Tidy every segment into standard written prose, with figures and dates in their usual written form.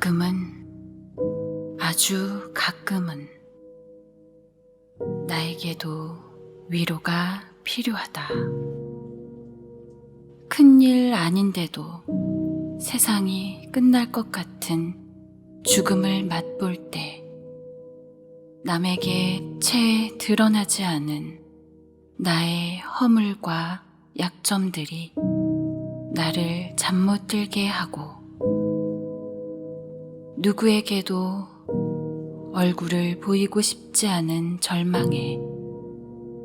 가끔은, 아주 가끔은 나에게도 위로가 필요하다. 큰일 아닌데도 세상이 끝날 것 같은 죽음을 맛볼 때 남에게 채 드러나지 않은 나의 허물과 약점들이 나를 잠 못 들게 하고 누구에게도 얼굴을 보이고 싶지 않은 절망에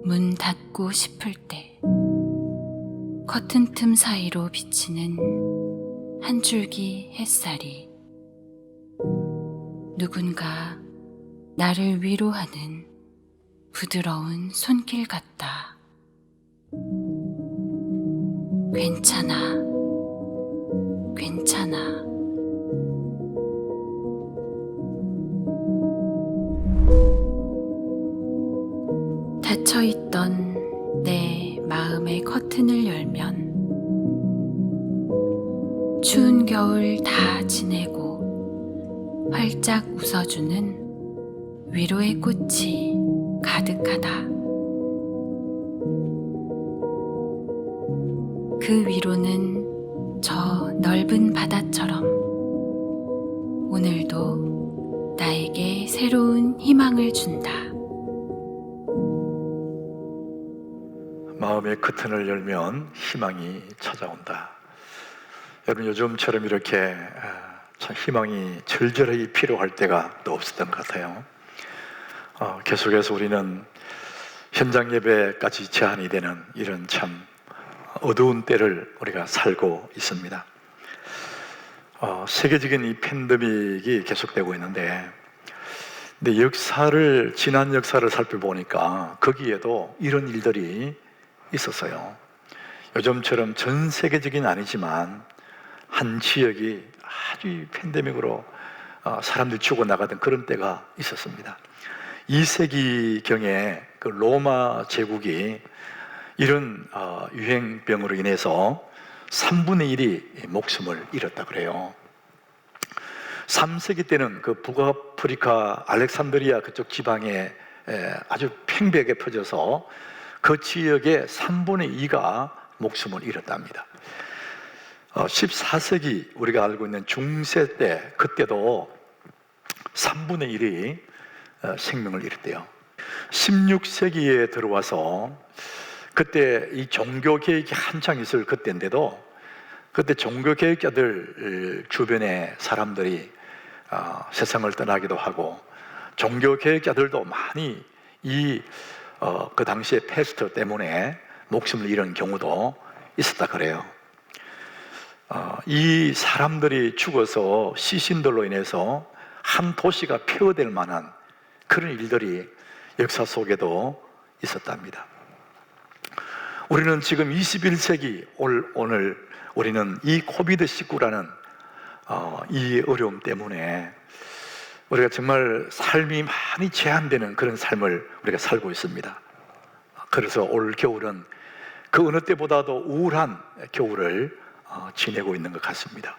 문 닫고 싶을 때 커튼 틈 사이로 비치는 한 줄기 햇살이 누군가 나를 위로하는 부드러운 손길 같다. 괜찮아, 괜찮아. 닫혀있던 내 마음의 커튼을 열면 추운 겨울 다 지내고 활짝 웃어주는 위로의 꽃이 가득하다. 그 위로는 저 넓은 바다처럼 오늘도 나에게 새로운 희망을 준다. 마음의 커튼을 열면 희망이 찾아온다. 여러분, 요즘처럼 이렇게 참 희망이 절절히 필요할 때가 또 없었던 것 같아요. 계속해서 우리는 현장 예배까지 제한이 되는 이런 참 어두운 때를 우리가 살고 있습니다. 세계적인 이 팬데믹이 계속되고 있는데, 근데 지난 역사를 살펴보니까 거기에도 이런 일들이 있었어요. 요즘처럼 전 세계적인 아니지만 한 지역이 아주 팬데믹으로 사람들이 죽어나가던 그런 때가 있었습니다. 2세기경에 그 로마 제국이 이런 유행병으로 인해서 3분의 1이 목숨을 잃었다 그래요. 3세기 때는 그 북아프리카 알렉산드리아 그쪽 지방에 아주 팽배하게 퍼져서 그 지역의 3분의 2가 목숨을 잃었답니다. 14세기 우리가 알고 있는 중세 때, 그때도 3분의 1이 생명을 잃었대요. 16세기에 들어와서 그때 이 종교개혁이 한창 있을 그때인데도 그때 종교개혁자들 주변에 사람들이 세상을 떠나기도 하고 종교개혁자들도 많이 그 당시에 패스트 때문에 목숨을 잃은 경우도 있었다 그래요. 이 사람들이 죽어서 시신들로 인해서 한 도시가 폐허될 만한 그런 일들이 역사 속에도 있었답니다. 우리는 지금 21세기 오늘 우리는 이 코비드19라는 이 어려움 때문에 우리가 정말 삶이 많이 제한되는 그런 삶을 우리가 살고 있습니다. 그래서 올 겨울은 그 어느 때보다도 우울한 겨울을 지내고 있는 것 같습니다.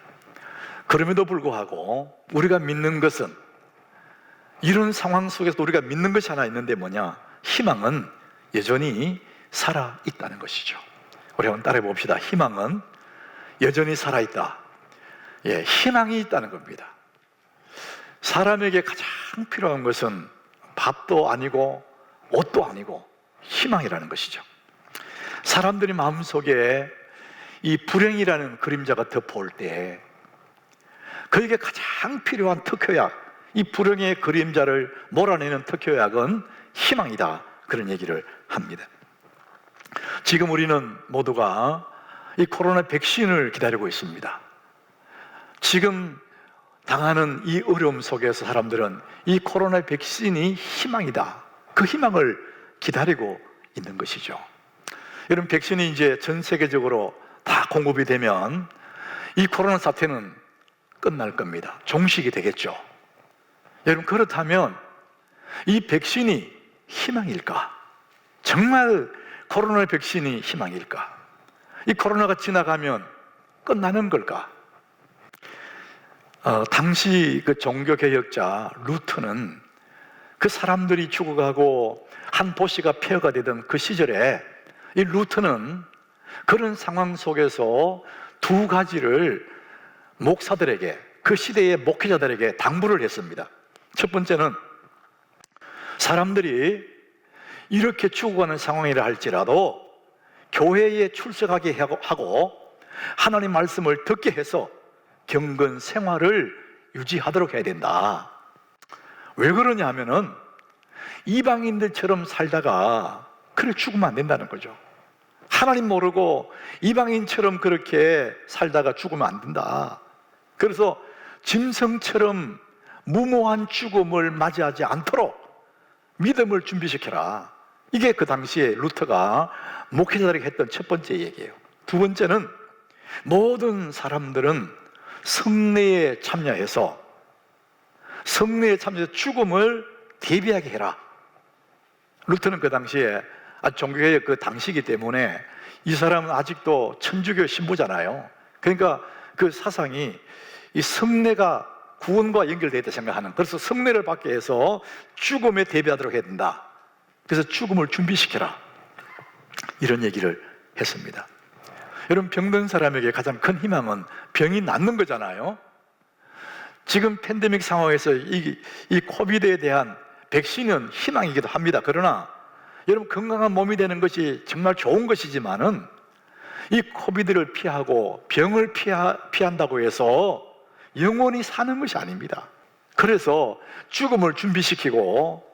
그럼에도 불구하고 우리가 믿는 것은, 이런 상황 속에서 우리가 믿는 것이 하나 있는데 뭐냐? 희망은 여전히 살아있다는 것이죠. 우리 한번 따라해 봅시다. 희망은 여전히 살아있다. 희망이 있다는 겁니다. 사람에게 가장 필요한 것은 밥도 아니고 옷도 아니고 희망이라는 것이죠. 사람들이 마음속에 이 불행이라는 그림자가 덮어올 때 그에게 가장 필요한 특효약, 이 불행의 그림자를 몰아내는 특효약은 희망이다, 그런 얘기를 합니다. 지금 우리는 모두가 이 코로나 백신을 기다리고 있습니다. 지금 당하는 이 어려움 속에서 사람들은 이 코로나 백신이 희망이다, 그 희망을 기다리고 있는 것이죠. 여러분, 백신이 이제 전 세계적으로 다 공급이 되면 이 코로나 사태는 끝날 겁니다. 종식이 되겠죠. 여러분, 그렇다면 이 백신이 희망일까? 정말 코로나 백신이 희망일까? 이 코로나가 지나가면 끝나는 걸까? 당시 그 종교개혁자 루트는 그 사람들이 죽어가고 한 도시가 폐허가 되던 그 시절에 이 루트는 그런 상황 속에서 두 가지를 목사들에게, 그 시대의 목회자들에게 당부를 했습니다. 첫 번째는 사람들이 이렇게 죽어가는 상황이라 할지라도 교회에 출석하게 하고 하나님 말씀을 듣게 해서 경건 생활을 유지하도록 해야 된다. 왜 그러냐 하면은 이방인들처럼 살다가 그래 죽으면 안 된다는 거죠. 하나님 모르고 이방인처럼 그렇게 살다가 죽으면 안 된다. 그래서 짐승처럼 무모한 죽음을 맞이하지 않도록 믿음을 준비시켜라. 이게 그 당시에 루터가 목회자들에게 했던 첫 번째 얘기예요. 두 번째는 모든 사람들은 성례에 참여해서 죽음을 대비하게 해라. 루터는 그 당시에 종교개혁 그 당시이기 때문에 이 사람은 아직도 천주교 신부잖아요. 그러니까 그 사상이 이 성례가 구원과 연결되어 있다 생각하는, 그래서 성례를 받게 해서 죽음에 대비하도록 해야 된다. 그래서 죽음을 준비시켜라, 이런 얘기를 했습니다. 여러분, 병든 사람에게 가장 큰 희망은 병이 낫는 거잖아요. 지금 팬데믹 상황에서 이 코비드에 대한 백신은 희망이기도 합니다. 그러나 여러분, 건강한 몸이 되는 것이 정말 좋은 것이지만은 이 코비드를 피하고 병을 피한다고 해서 영원히 사는 것이 아닙니다. 그래서 죽음을 준비시키고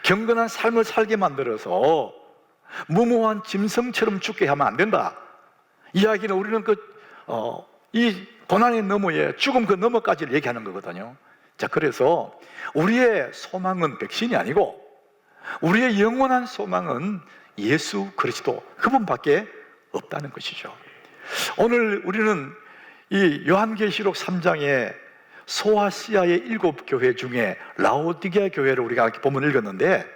경건한 삶을 살게 만들어서 무모한 짐승처럼 죽게 하면 안 된다. 이야기는 우리는 이 고난의 너머에 죽음 그 너머까지를 얘기하는 거거든요. 자, 그래서 우리의 소망은 백신이 아니고 우리의 영원한 소망은 예수 그리스도, 그분밖에 없다는 것이죠. 오늘 우리는 이 요한계시록 3장에 소아시아의 7교회 중에 라오디게아 교회를 우리가 본문 읽었는데,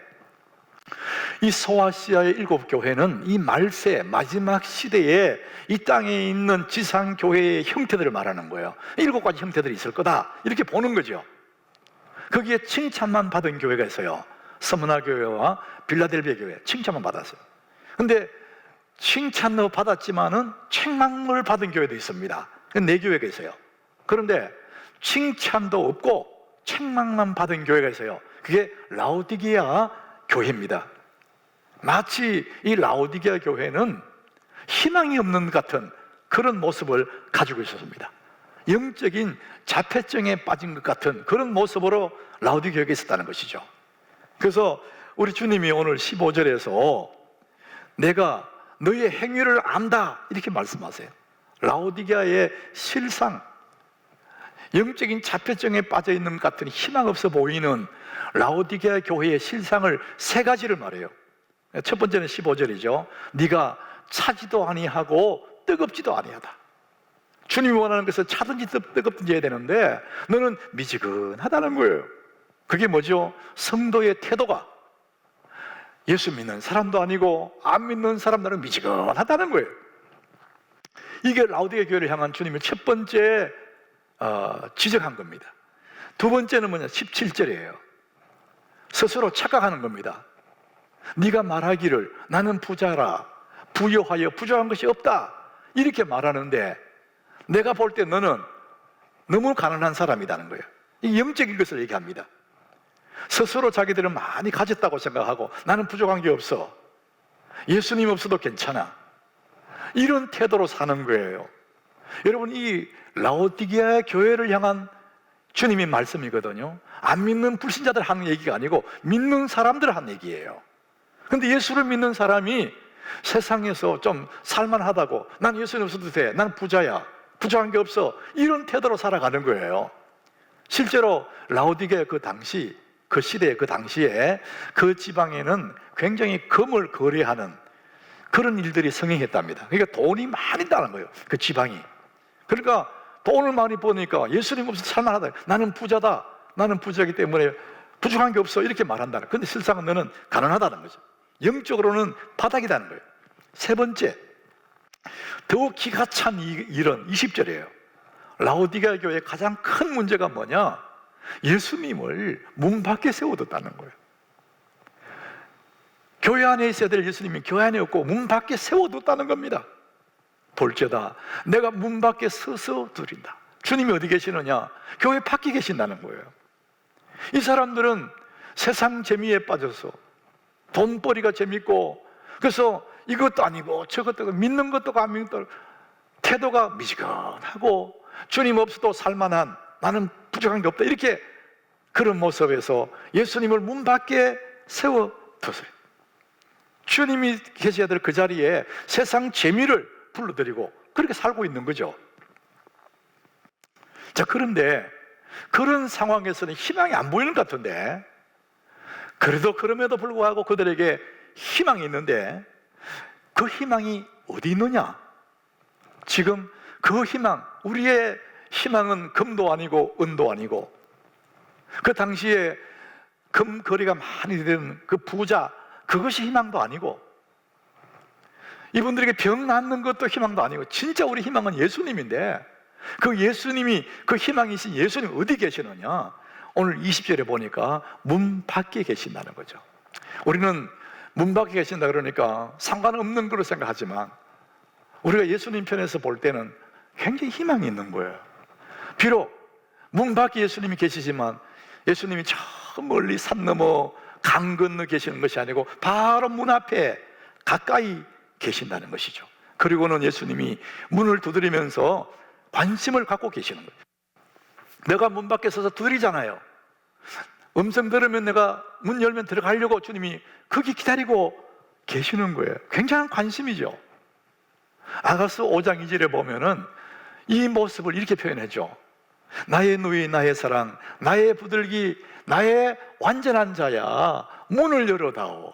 이 소아시아의 7교회는 이 말세 마지막 시대에 이 땅에 있는 지상교회의 형태들을 말하는 거예요. 7가지 형태들이 있을 거다, 이렇게 보는 거죠. 거기에 칭찬만 받은 교회가 있어요. 스무나 교회와 빌라델비아 교회, 칭찬만 받았어요. 근데 칭찬도 받았지만은 책망을 받은 교회도 있습니다. 4교회가 있어요. 그런데 칭찬도 없고 책망만 받은 교회가 있어요. 그게 라오디게아 교회입니다. 마치 이 라오디게아 교회는 희망이 없는 같은 그런 모습을 가지고 있었습니다. 영적인 자폐증에 빠진 것 같은 그런 모습으로 라오디게아 교회가 있었다는 것이죠. 그래서 우리 주님이 오늘 15절에서 내가 너의 행위를 안다, 이렇게 말씀하세요. 라오디게아의 실상, 영적인 자폐증에 빠져 있는 것 같은 희망 없어 보이는 라오디게아 교회의 실상을 3가지를 말해요. 첫 번째는 15절이죠. 네가 차지도 아니하고 뜨겁지도 아니하다. 주님이 원하는 것은 차든지 뜨겁든지 해야 되는데 너는 미지근하다는 거예요. 그게 뭐죠? 성도의 태도가 예수 믿는 사람도 아니고 안 믿는 사람들은 미지근하다는 거예요. 이게 라오디게아 교회를 향한 주님의 첫 번째 지적한 겁니다. 두 번째는 뭐냐? 17절이에요. 스스로 착각하는 겁니다. 네가 말하기를 나는 부자라, 부유하여 부족한 것이 없다, 이렇게 말하는데 내가 볼 때 너는 너무 가난한 사람이라는 거예요. 이 영적인 것을 얘기합니다. 스스로 자기들은 많이 가졌다고 생각하고 나는 부족한 게 없어, 예수님 없어도 괜찮아, 이런 태도로 사는 거예요. 여러분, 이 라오디게아 교회를 향한 주님의 말씀이거든요. 안 믿는 불신자들 하는 얘기가 아니고 믿는 사람들 하는 얘기예요. 근데 예수를 믿는 사람이 세상에서 좀 살만하다고, 난 예수님 없어도 돼, 난 부자야, 부족한 게 없어, 이런 태도로 살아가는 거예요. 실제로 라오디게아 그 당시, 그 시대에, 그 당시에 그 지방에는 굉장히 금을 거래하는 그런 일들이 성행했답니다. 그러니까 돈이 많이 있다는 거예요, 그 지방이. 그러니까 돈을 많이 버니까 예수님 없어도 살만하다, 나는 부자다, 나는 부자이기 때문에 부족한 게 없어, 이렇게 말한다는 거예요. 근데 실상은 너는 가난하다는 거죠. 영적으로는 바닥이라는 거예요. 세 번째, 더욱 기가 찬 일은 20절이에요. 라오디게아 교회의 가장 큰 문제가 뭐냐? 예수님을 문 밖에 세워뒀다는 거예요. 교회 안에 있어야 될 예수님이 교회 안에 없고 문 밖에 세워뒀다는 겁니다. 볼지어다 내가 문 밖에 서서 드린다. 주님이 어디 계시느냐? 교회 밖에 계신다는 거예요. 이 사람들은 세상 재미에 빠져서 돈벌이가 재밌고, 그래서 이것도 아니고 저것도 아니고 믿는 것도 안 믿는 것도 태도가 미지근하고 주님 없어도 살만한, 나는 부족한 게 없다, 이렇게 그런 모습에서 예수님을 문 밖에 세워두세요. 주님이 계셔야 될 그 자리에 세상 재미를 불러들이고 그렇게 살고 있는 거죠. 자, 그런데 그런 상황에서는 희망이 안 보이는 것 같은데, 그럼에도 불구하고 그들에게 희망이 있는데 그 희망이 어디 있느냐? 지금 그 희망, 우리의 희망은 금도 아니고 은도 아니고, 그 당시에 금거리가 많이 되는 그 부자, 그것이 희망도 아니고, 이분들에게 병 낫는 것도 희망도 아니고, 진짜 우리 희망은 예수님인데, 그 예수님이, 그 희망이신 예수님 어디 계시느냐? 오늘 20절에 보니까 문 밖에 계신다는 거죠. 우리는 문 밖에 계신다 그러니까 상관없는 거로 생각하지만, 우리가 예수님 편에서 볼 때는 굉장히 희망이 있는 거예요. 비록 문 밖에 예수님이 계시지만 예수님이 저 멀리 산 너머 강 건너 계시는 것이 아니고 바로 문 앞에 가까이 계신다는 것이죠. 그리고는 예수님이 문을 두드리면서 관심을 갖고 계시는 거예요. 내가 문 밖에 서서 두드리잖아요. 음성 들으면 내가 문 열면 들어가려고 주님이 거기 기다리고 계시는 거예요. 굉장한 관심이죠. 아가서 5장 2절에 보면은 이 모습을 이렇게 표현해줘. 나의 누이, 나의 사랑, 나의 부들기, 나의 완전한 자야, 문을 열어다오.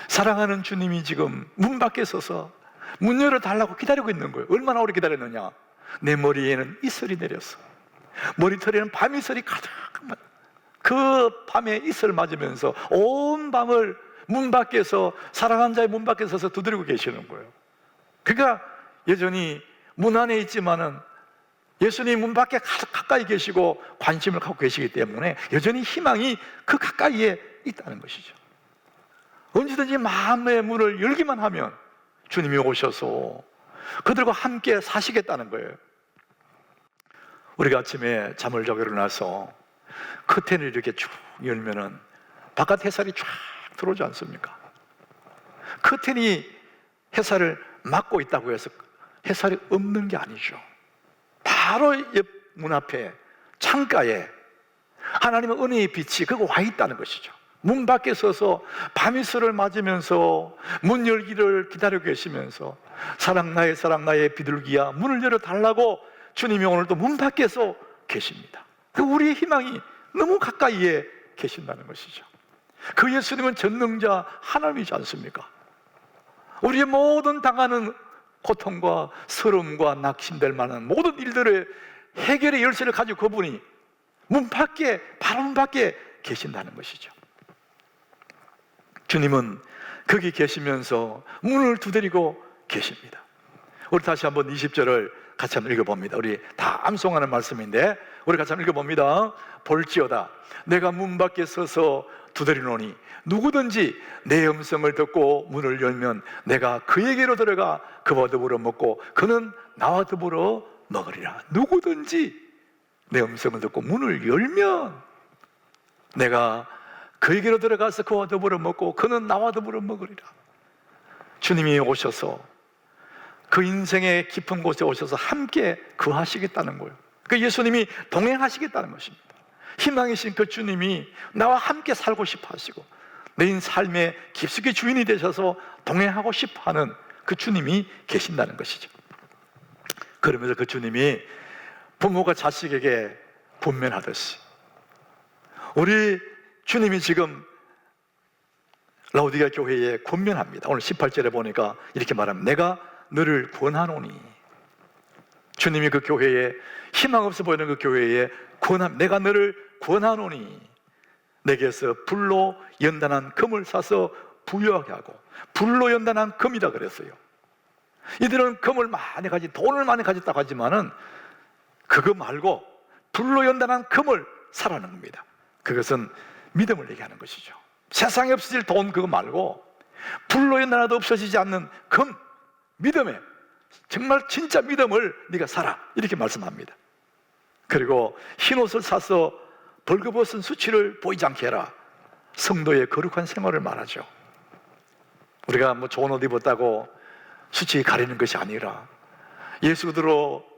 사랑하는 주님이 지금 문 밖에 서서 문 열어달라고 기다리고 있는 거예요. 얼마나 오래 기다렸느냐? 내 머리에는 이슬이 내렸어. 머리털에는 밤이슬이 가득한, 그 밤에 이슬 맞으면서 온 밤을 문 밖에서, 사랑하는 자의 문 밖에 서서 두드리고 계시는 거예요. 그러니까 여전히 문 안에 있지만은 예수님 문 밖에 가까이 계시고 관심을 갖고 계시기 때문에 여전히 희망이 그 가까이에 있다는 것이죠. 언제든지 마음의 문을 열기만 하면 주님이 오셔서 그들과 함께 사시겠다는 거예요. 우리가 아침에 잠을 자고 일어나서 커튼을 이렇게 쭉 열면은 바깥 햇살이 쫙 들어오지 않습니까? 커튼이 햇살을 막고 있다고 해서 햇살이 없는 게 아니죠. 바로 옆 문 앞에 창가에 하나님의 은혜의 빛이 그거 와 있다는 것이죠. 문 밖에 서서 밤이슬을 맞으면서 문 열기를 기다리고 계시면서 사랑 나의 비둘기야 문을 열어달라고 주님이 오늘도 문 밖에서 계십니다. 우리의 희망이 너무 가까이에 계신다는 것이죠. 그 예수님은 전능자 하나님이지 않습니까? 우리의 모든 당하는 고통과 서름과 낙심될 만한 모든 일들의 해결의 열쇠를 가지고 그분이 문 밖에, 바로 문 밖에 계신다는 것이죠. 주님은 거기 계시면서 문을 두드리고 계십니다. 우리 다시 한번 20절을 같이 한번 읽어봅니다. 우리 다 암송하는 말씀인데 우리 같이 한번 읽어봅니다. 볼지어다 내가 문 밖에 서서 두드리노니 누구든지 내 음성을 듣고 문을 열면 내가 그에게로 들어가 그와 더불어 먹고 그는 나와 더불어 먹으리라. 누구든지 내 음성을 듣고 문을 열면 내가 그에게로 들어가서 그와 더불어 먹고 그는 나와 더불어 먹으리라. 주님이 오셔서 그 인생의 깊은 곳에 오셔서 함께 거하시겠다는 거예요. 그 예수님이 동행하시겠다는 것입니다. 희망이신 그 주님이 나와 함께 살고 싶어 하시고 내 삶의 깊숙이 주인이 되셔서 동행하고 싶어 하는 그 주님이 계신다는 것이죠. 그러면서 그 주님이 부모가 자식에게 분면하듯이 우리 주님이 지금 라오디게아 교회에 권면합니다. 오늘 18절에 보니까 이렇게 말합니다. 내가 너를 권하노니. 주님이 그 교회에, 희망 없어 보이는 그 교회에 내가 너를 권하노니 내게서 불로 연단한 금을 사서 부유하게 하고. 불로 연단한 금이라 그랬어요. 이들은 금을 많이 돈을 많이 가졌다고 하지만은 그거 말고 불로 연단한 금을 사라는 겁니다. 그것은 믿음을 얘기하는 것이죠. 세상에 없어질 돈 그거 말고 불로 연단하도 없어지지 않는 금, 믿음에 정말 진짜 믿음을 네가 사라, 이렇게 말씀합니다. 그리고 흰옷을 사서 벌거벗은 수치를 보이지 않게 해라. 성도의 거룩한 생활을 말하죠. 우리가 뭐 좋은 옷 입었다고 수치 가리는 것이 아니라 예수 그대로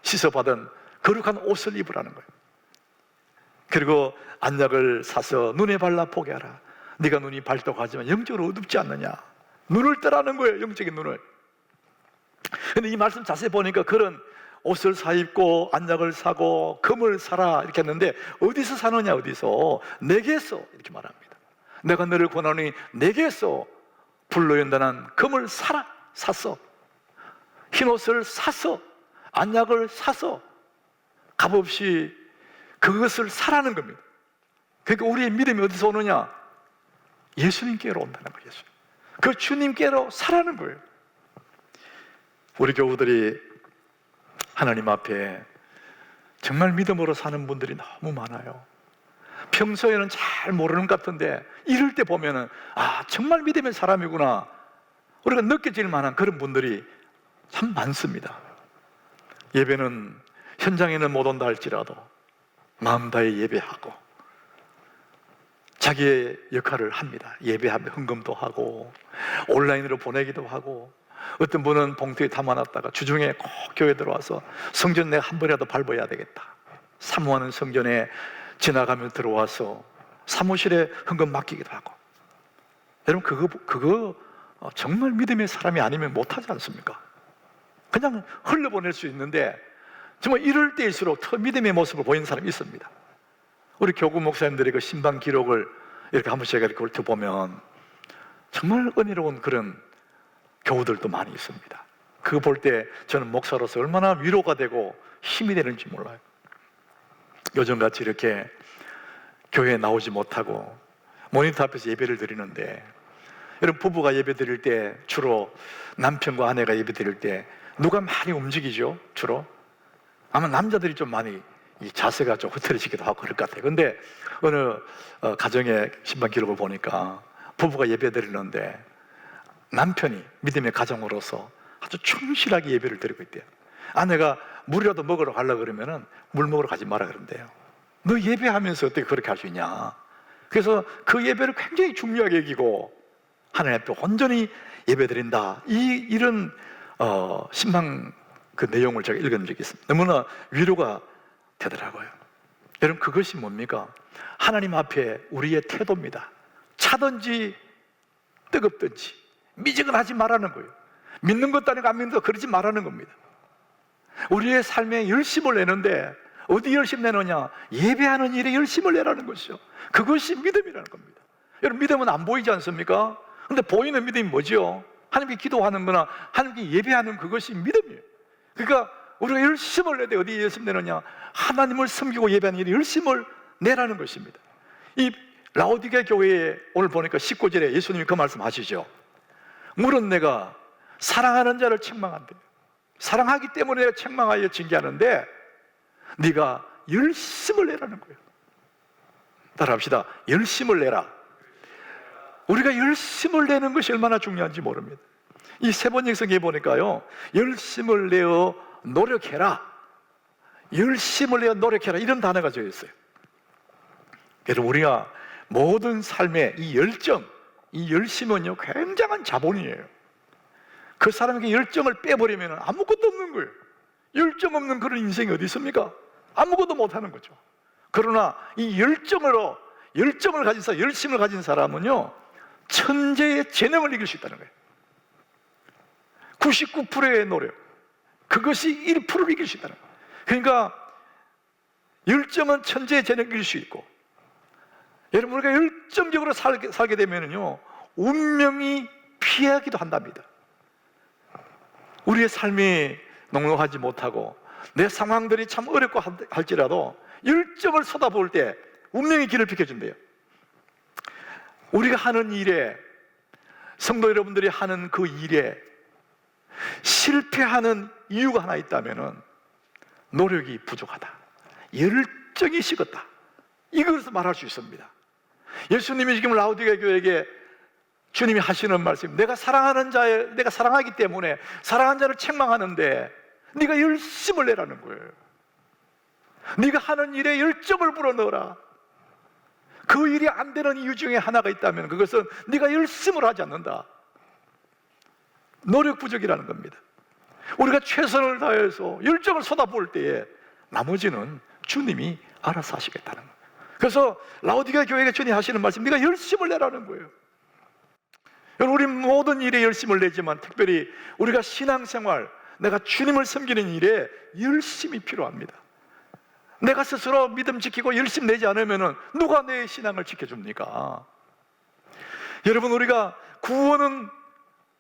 씻어받은 거룩한 옷을 입으라는 거예요. 그리고 안약을 사서 눈에 발라 보게 하라. 네가 눈이 밝다고 하지만 영적으로 어둡지 않느냐. 눈을 뜨라는 거예요, 영적인 눈을. 근데 이 말씀 자세히 보니까 그런 옷을 사 입고 안약을 사고 금을 사라 이렇게 했는데 어디서 사느냐, 어디서? 내게서, 이렇게 말합니다. 내가 너를 권하노니 내게서 불로 연단한 금을 사라. 샀어. 흰옷을 사서, 안약을 사서 값없이 그것을 사라는 겁니다. 그러니까 우리의 믿음이 어디서 오느냐? 예수님께로 온다는 거예요. 그 주님께로 사라는 거예요. 우리 교우들이 하나님 앞에 정말 믿음으로 사는 분들이 너무 많아요. 평소에는 잘 모르는 것 같은데 이럴 때 보면은 아, 정말 믿음의 사람이구나, 우리가 느껴질 만한 그런 분들이 참 많습니다. 예배는 현장에는 못 온다 할지라도 마음 다해 예배하고 자기의 역할을 합니다. 예배하며 헌금도 하고 온라인으로 보내기도 하고, 어떤 분은 봉투에 담아놨다가 주중에 꼭 교회 들어와서 성전 내가 한 번이라도 밟아야 되겠다, 사모하는 성전에 지나가며 들어와서 사무실에 헌금 맡기기도 하고. 여러분 그거 정말 믿음의 사람이 아니면 못하지 않습니까? 그냥 흘려보낼 수 있는데 정말 이럴 때일수록 더 믿음의 모습을 보이는 사람이 있습니다. 우리 교구 목사님들의 그 신방 기록을 이렇게 한 번씩 이렇게 훑어보면 정말 은혜로운 그런 교우들도 많이 있습니다. 그거 볼 때 저는 목사로서 얼마나 위로가 되고 힘이 되는지 몰라요. 요즘같이 이렇게 교회에 나오지 못하고 모니터 앞에서 예배를 드리는데, 여러분 부부가 예배 드릴 때 주로 남편과 아내가 예배 드릴 때 누가 많이 움직이죠? 주로 아마 남자들이 좀 많이 이 자세가 좀 흐트러지기도 하고 그럴 것 같아요. 근데 어느 가정의 신방 기록을 보니까 부부가 예배 드리는데 남편이 믿음의 가정으로서 아주 충실하게 예배를 드리고 있대요. 아내가 물이라도 먹으러 가려고 그러면은 물 먹으러 가지 마라 그런대요. 너 예배하면서 어떻게 그렇게 할 수 있냐. 그래서 그 예배를 굉장히 중요하게 여기고 하나님 앞에 온전히 예배 드린다, 이런 신방 그 내용을 제가 읽은 적이 있습니다. 너무나 위로가 되더라고요. 여러분 그것이 뭡니까? 하나님 앞에 우리의 태도입니다. 차든지 뜨겁든지 미지근하지 말라는 거예요. 믿는 것도 아니고 안 믿는 것도 그러지 말라는 겁니다. 우리의 삶에 열심을 내는데 어디 열심 내느냐? 예배하는 일에 열심을 내라는 것이죠. 그것이 믿음이라는 겁니다. 여러분 믿음은 안 보이지 않습니까? 근데 보이는 믿음이 뭐죠? 하나님께 기도하는 거나 하나님께 예배하는 그것이 믿음이에요. 그러니까 우리가 열심을 내되 어디에 열심 내느냐? 하나님을 섬기고 예배하는 일에 열심을 내라는 것입니다. 이 라오디게 교회에 오늘 보니까 19절에 예수님이 그 말씀 하시죠. 물은 내가 사랑하는 자를 책망한대요. 사랑하기 때문에 내가 책망하여 징계하는데 네가 열심을 내라는 거예요. 따라합시다. 열심을 내라. 우리가 열심을 내는 것이 얼마나 중요한지 모릅니다. 이 세 번역 성경에 보니까요, 열심을 내어 노력해라, 열심을 내어 노력해라, 이런 단어가 적혀 있어요. 여러분 우리가 모든 삶의 이 열정, 이 열심은요 굉장한 자본이에요. 그 사람에게 열정을 빼버리면 아무것도 없는 거예요. 열정 없는 그런 인생이 어디 있습니까? 아무것도 못하는 거죠. 그러나 이 열정을 가진 사람, 열심을 가진 사람은요 천재의 재능을 이길 수 있다는 거예요. 99%의 노력, 그것이 1%를 이길 수 있다는 거예요. 그러니까 열정은 천재의 재능을 이길 수 있고, 여러분 우리가 열정적으로 살게 되면요 운명이 피하기도 한답니다. 우리의 삶이 녹록하지 못하고 내 상황들이 참 어렵고 할지라도 열정을 쏟아부을 때 운명이 길을 비켜준대요. 우리가 하는 일에, 성도 여러분들이 하는 그 일에 실패하는 이유가 하나 있다면은 노력이 부족하다, 열정이 식었다, 이것을 말할 수 있습니다. 예수님이 지금 라오디게 교회에게 주님이 하시는 말씀, 내가 사랑하기 때문에 사랑하는 자를 책망하는데 네가 열심을 내라는 거예요. 네가 하는 일에 열정을 불어넣어라. 그 일이 안 되는 이유 중에 하나가 있다면 그것은 네가 열심을 하지 않는다, 노력 부족이라는 겁니다. 우리가 최선을 다해서 열정을 쏟아부을 때에 나머지는 주님이 알아서 하시겠다는 거예요. 그래서 라오디게 교회가 주님이 하시는 말씀, 네가 열심을 내라는 거예요. 여러분, 우리 모든 일에 열심을 내지만 특별히 우리가 신앙생활, 내가 주님을 섬기는 일에 열심이 필요합니다. 내가 스스로 믿음 지키고 열심 내지 않으면 누가 내 신앙을 지켜줍니까? 여러분, 우리가 구원은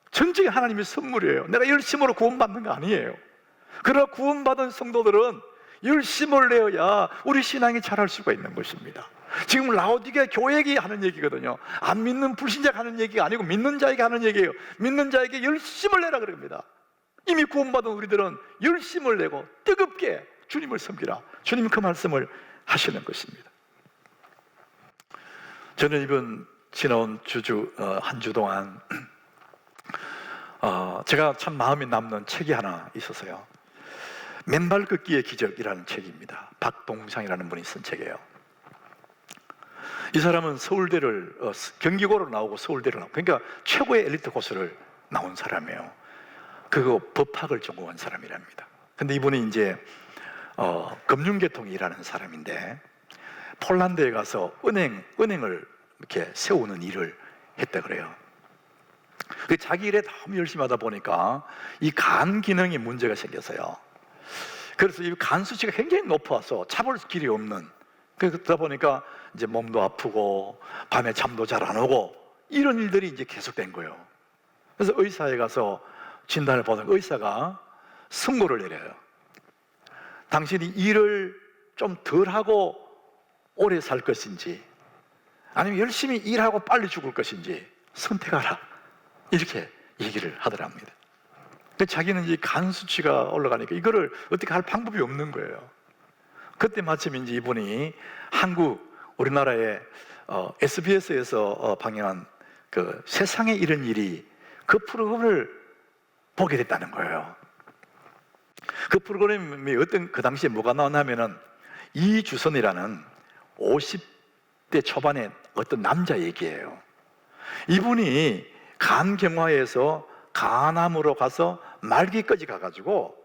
전적인 하나님의 선물이에요. 내가 열심으로 구원받는 거 아니에요. 그러나 구원받은 성도들은 열심을 내어야 우리 신앙이 자랄 수가 있는 것입니다. 지금 라오디게 교회에게 하는 얘기거든요. 안 믿는 불신자가 하는 얘기가 아니고 믿는 자에게 하는 얘기예요. 믿는 자에게 열심을 내라 그럽니다. 이미 구원받은 우리들은 열심을 내고 뜨겁게 주님을 섬기라, 주님이 그 말씀을 하시는 것입니다. 저는 이번 지나온 한 주 동안 제가 참 마음에 남는 책이 하나 있었어요. 맨발 걷기의 기적이라는 책입니다. 박동상이라는 분이 쓴 책이에요. 이 사람은 서울대를 경기고로 나오고 서울대를 나오고, 그러니까 최고의 엘리트 코스를 나온 사람이에요. 그거 법학을 전공한 사람이랍니다. 근데 이분이 이제 금융계통에 일하는 사람인데 폴란드에 가서 은행을 이렇게 세우는 일을 했다 그래요. 자기 일에 너무 열심히 하다 보니까 이 간 기능에 문제가 생겼어요. 그래서 이 간 수치가 굉장히 높아서 잡을 길이 없는, 그러다 보니까 이제 몸도 아프고 밤에 잠도 잘 안 오고 이런 일들이 이제 계속된 거예요. 그래서 의사에 가서 진단을 받은 의사가 선고를 내려요. 당신이 일을 좀 덜 하고 오래 살 것인지 아니면 열심히 일하고 빨리 죽을 것인지 선택하라, 이렇게 얘기를 하더랍니다. 자기는 이 간 수치가 올라가니까 이거를 어떻게 할 방법이 없는 거예요. 그때 마침 이제 이분이 우리나라의 SBS에서 방영한 그 세상에 이런 일이, 그 프로그램을 보게 됐다는 거예요. 그 프로그램이 그 당시에 뭐가 나왔냐면은 이주선이라는 50대 초반의 어떤 남자 얘기예요. 이분이 간경화에서 간암으로 가서 말기까지 가가지고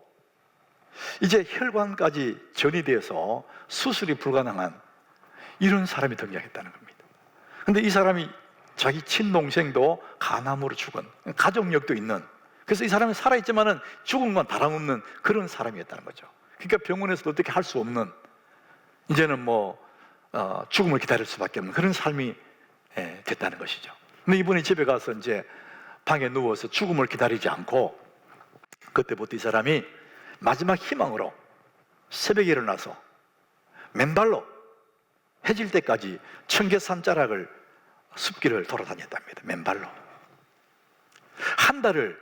이제 혈관까지 전이 돼서 수술이 불가능한 이런 사람이 등장했다는 겁니다. 근데 이 사람이 자기 친동생도 간암으로 죽은, 가족력도 있는, 그래서 이 사람이 살아있지만은 죽은 건 다름없는 그런 사람이었다는 거죠. 그러니까 병원에서도 어떻게 할 수 없는, 이제는 죽음을 기다릴 수밖에 없는 그런 삶이 됐다는 것이죠. 근데 이분이 집에 가서 이제 방에 누워서 죽음을 기다리지 않고, 그때부터 이 사람이 마지막 희망으로 새벽에 일어나서 맨발로 해질 때까지 청계산 자락을 숲길을 돌아다녔답니다. 맨발로 한 달을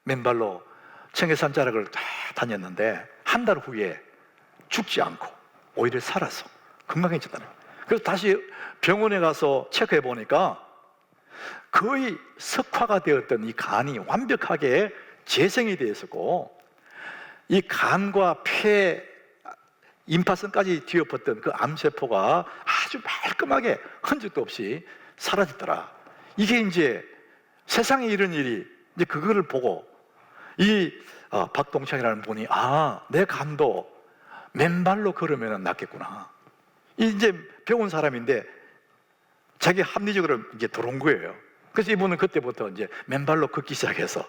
맨발로 청계산 자락을 다 다녔는데 한 달 후에 죽지 않고 오히려 살아서 건강해졌다는 거예요. 그래서 다시 병원에 가서 체크해 보니까 거의 석화가 되었던 이 간이 완벽하게 재생이 되어 있었고, 이 간과 폐, 임파선까지 뒤엎었던 그 암세포가 아주 말끔하게 흔적도 없이 사라졌더라. 이게 이제 세상에 이런 일이, 이제 그거를 보고 이 박동창이라는 분이 내 간도 맨발로 걸으면 낫겠구나. 이제 배운 사람인데 자기 합리적으로 이제 들어온 거예요. 그래서 이분은 그때부터 이제 맨발로 걷기 시작해서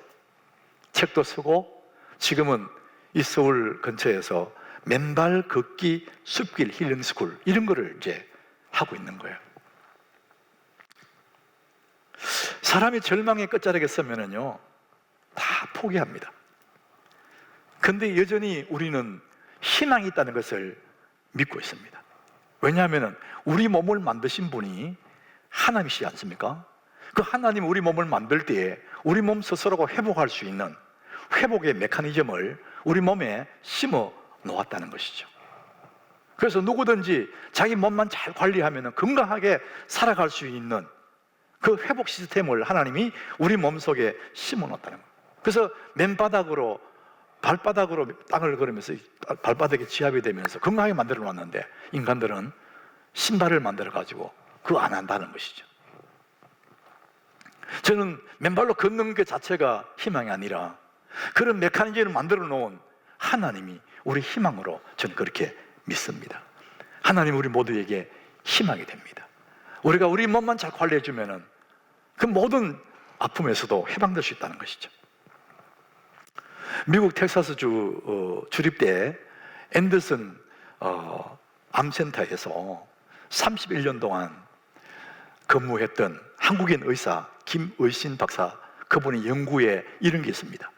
책도 쓰고 지금은 이 서울 근처에서 맨발 걷기 숲길 힐링 스쿨 이런 거를 이제 하고 있는 거예요. 사람이 절망의 끝자락에 서면은요 다 포기합니다. 근데 여전히 우리는 희망이 있다는 것을 믿고 있습니다. 왜냐하면 우리 몸을 만드신 분이 하나님이시지 않습니까? 그 하나님 우리 몸을 만들 때에 우리 몸 스스로가 회복할 수 있는 회복의 메커니즘을 우리 몸에 심어 놓았다는 것이죠. 그래서 누구든지 자기 몸만 잘 관리하면 건강하게 살아갈 수 있는 그 회복 시스템을 하나님이 우리 몸속에 심어놨다는 거예요. 그래서 맨바닥으로 발바닥으로 땅을 걸으면서 발바닥에 지압이 되면서 건강하게 만들어 놨는데 인간들은 신발을 만들어 가지고 그거 안 한다는 것이죠. 저는 맨발로 걷는 것 자체가 희망이 아니라 그런 메커니즘을 만들어 놓은 하나님이 우리 희망으로 저는 그렇게 믿습니다. 하나님 우리 모두에게 희망이 됩니다. 우리가 우리 몸만 잘 관리해 주면은 그 모든 아픔에서도 해방될 수 있다는 것이죠. 미국 텍사스주 주립대 앤더슨 암센터에서 31년 동안 근무했던 한국인 의사 김의신 박사, 그분의 연구에 이런 게 있습니다.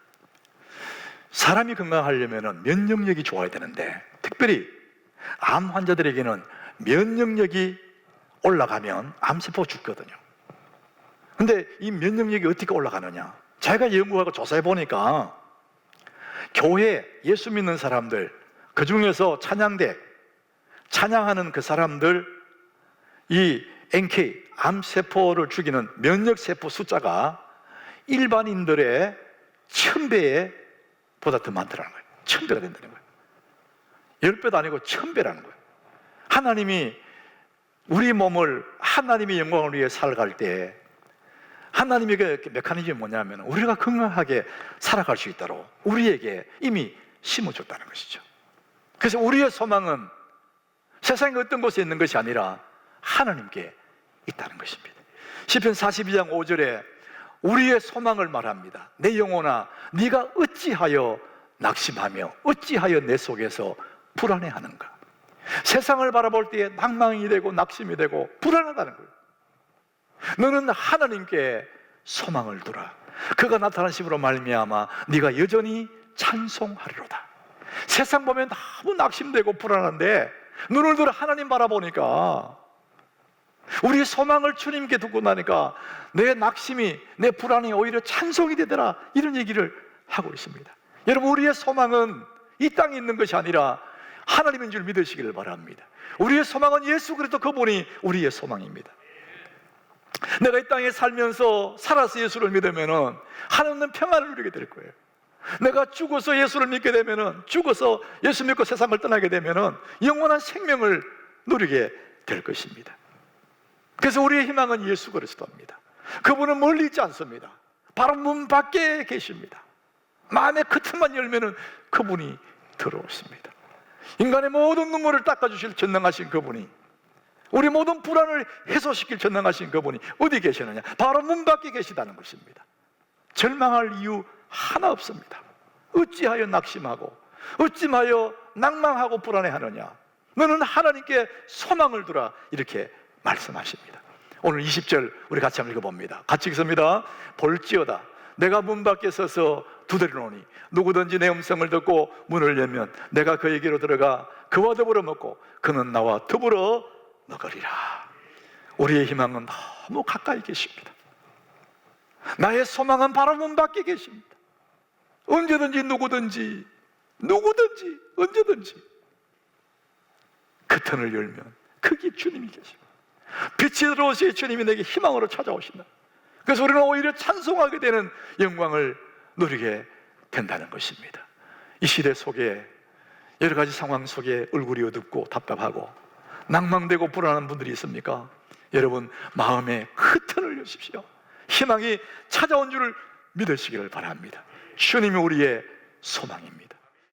사람이 건강하려면 면역력이 좋아야 되는데 특별히 암 환자들에게는 면역력이 올라가면 암세포가 죽거든요. 근데 이 면역력이 어떻게 올라가느냐, 제가 연구하고 조사해 보니까 교회 예수 믿는 사람들, 그 중에서 찬양대 찬양하는 그 사람들, 이 NK 암세포를 죽이는 면역세포 숫자가 일반인들의 1000배에 보다 더 많더라는 거예요. 1000배가 된다는 거예요. 10배도 아니고 1000배라는 거예요. 하나님이 우리 몸을 하나님의 영광을 위해 살아갈 때 하나님의 그 메커니즘이 뭐냐면 우리가 건강하게 살아갈 수 있도록 우리에게 이미 심어줬다는 것이죠. 그래서 우리의 소망은 세상의 어떤 곳에 있는 것이 아니라 하나님께 있다는 것입니다. 시편 42장 5절에 우리의 소망을 말합니다. 내 영혼아 네가 어찌하여 낙심하며 어찌하여 내 속에서 불안해하는가. 세상을 바라볼 때에 낭망이 되고 낙심이 되고 불안하다는 거예요. 너는 하나님께 소망을 두라. 그가 나타나심으로 말미암아 네가 여전히 찬송하리로다. 세상 보면 너무 낙심되고 불안한데 눈을 들어 하나님 바라보니까, 우리의 소망을 주님께 두고 나니까 내 낙심이, 내 불안이 오히려 찬송이 되더라, 이런 얘기를 하고 있습니다. 여러분, 우리의 소망은 이 땅에 있는 것이 아니라 하나님인 줄 믿으시기를 바랍니다. 우리의 소망은 예수 그리스도 그분이 우리의 소망입니다. 내가 이 땅에 살면서 살아서 예수를 믿으면 하나님은 평안을 누리게 될 거예요. 내가 죽어서 예수를 믿게 되면, 죽어서 예수 믿고 세상을 떠나게 되면 영원한 생명을 누리게 될 것입니다. 그래서 우리의 희망은 예수 그리스도입니다. 그분은 멀리 있지 않습니다. 바로 문 밖에 계십니다. 마음의 그 틈만 열면 그분이 들어오십니다. 인간의 모든 눈물을 닦아주실 전능하신 그분이, 우리 모든 불안을 해소시킬 전능하신 그분이 어디 계시느냐? 바로 문 밖에 계시다는 것입니다. 절망할 이유 하나 없습니다. 어찌하여 낙심하고 어찌하여 낭망하고 불안해하느냐? 너는 하나님께 소망을 두라, 이렇게 말씀하십니다. 오늘 20절 우리 같이 한번 읽어봅니다. 같이 읽습니다. 볼지어다 내가 문 밖에 서서 두드리노니 누구든지 내 음성을 듣고 문을 열면 내가 그에게로 들어가 그와 더불어 먹고 그는 나와 더불어 먹으리라. 우리의 희망은 너무 가까이 계십니다. 나의 소망은 바로 문 밖에 계십니다. 언제든지 누구든지 언제든지 그 턴을 열면 거기 주님이 계십니다. 빛이 들어오시니 주님이 내게 희망으로 찾아오신다. 그래서 우리는 오히려 찬송하게 되는 영광을 누리게 된다는 것입니다. 이 시대 속에 여러 가지 상황 속에 얼굴이 어둡고 답답하고 낭망되고 불안한 분들이 있습니까? 여러분, 마음에 흩어을 여십시오. 희망이 찾아온 줄을 믿으시기를 바랍니다. 주님이 우리의 소망입니다.